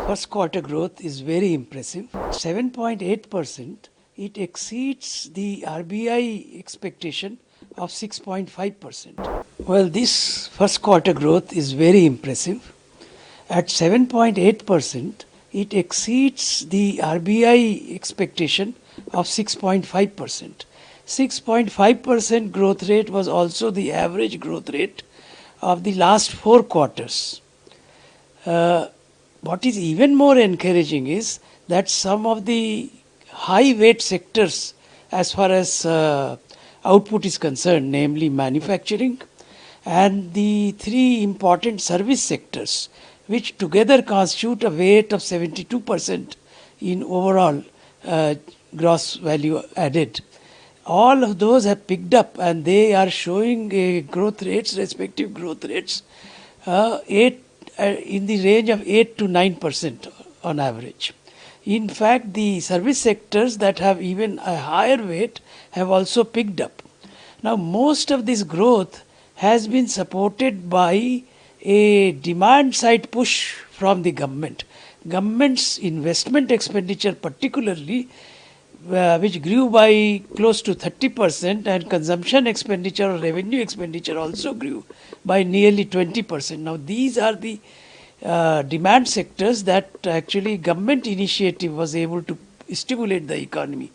first quarter growth is very impressive. 7.8%, it exceeds the RBI expectation of 6.5%. Well, this first quarter growth is very impressive. At 7.8%, it exceeds the RBI expectation of 6.5%. 6.5% growth rate was also the average growth rate of the last 4 quarters. What is even more encouraging is that some of the high weight sectors as far as output is concerned, namely manufacturing and the 3 important service sectors, which together constitute a weight of 72% in overall gross value added. All of those have picked up and they are showing respective growth rates in the range of 8 to 9% on average. In fact, the service sectors that have even a higher weight have also picked up. Now, most of this growth has been supported by a demand side push from the government. Government's investment expenditure particularly, which grew by close to 30%, and consumption expenditure or revenue expenditure also grew by nearly 20%. Now these are the demand sectors that actually government initiative was able to stimulate the economy.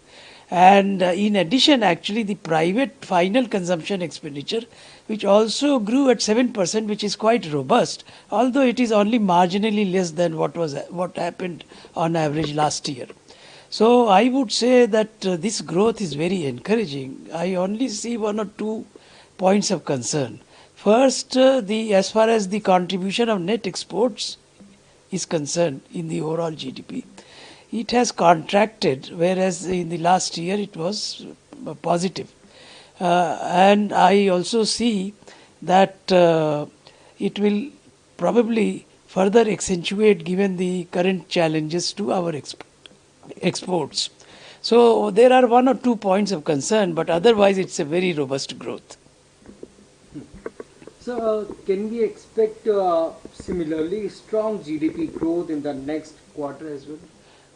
And in addition, actually the private final consumption expenditure, which also grew at 7%, which is quite robust, although it is only marginally less than what happened on average last year. So I would say that this growth is very encouraging. I only see 1 or 2 points of concern. First, as far as the contribution of net exports is concerned in the overall GDP, it has contracted, whereas in the last year it was positive. And I also see that it will probably further accentuate given the current challenges to our exports. So there are 1 or 2 points of concern, but otherwise it's a very robust growth. So can we expect similarly strong GDP growth in the next quarter as well?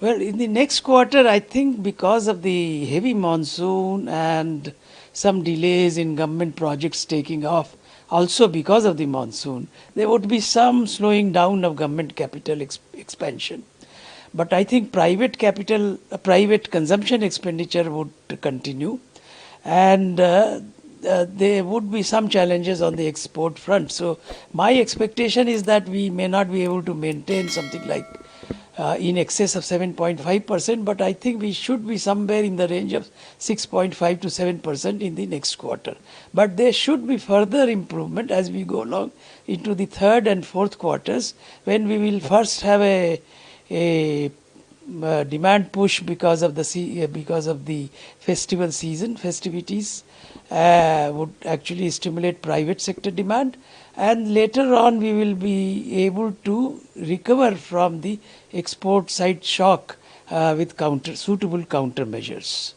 Well, in the next quarter, I think because of the heavy monsoon and some delays in government projects taking off, also because of the monsoon, there would be some slowing down of government capital expansion. But I think private consumption expenditure would continue, and there would be some challenges on the export front. So my expectation is that we may not be able to maintain something like in excess of 7.5%, but I think we should be somewhere in the range of 6.5 to 7% in the next quarter. But there should be further improvement as we go along into the 3rd and 4th quarters, when we will first have a demand push because of the festival season. Festivities would actually stimulate private sector demand, and later on we will be able to recover from the export side shock with suitable countermeasures.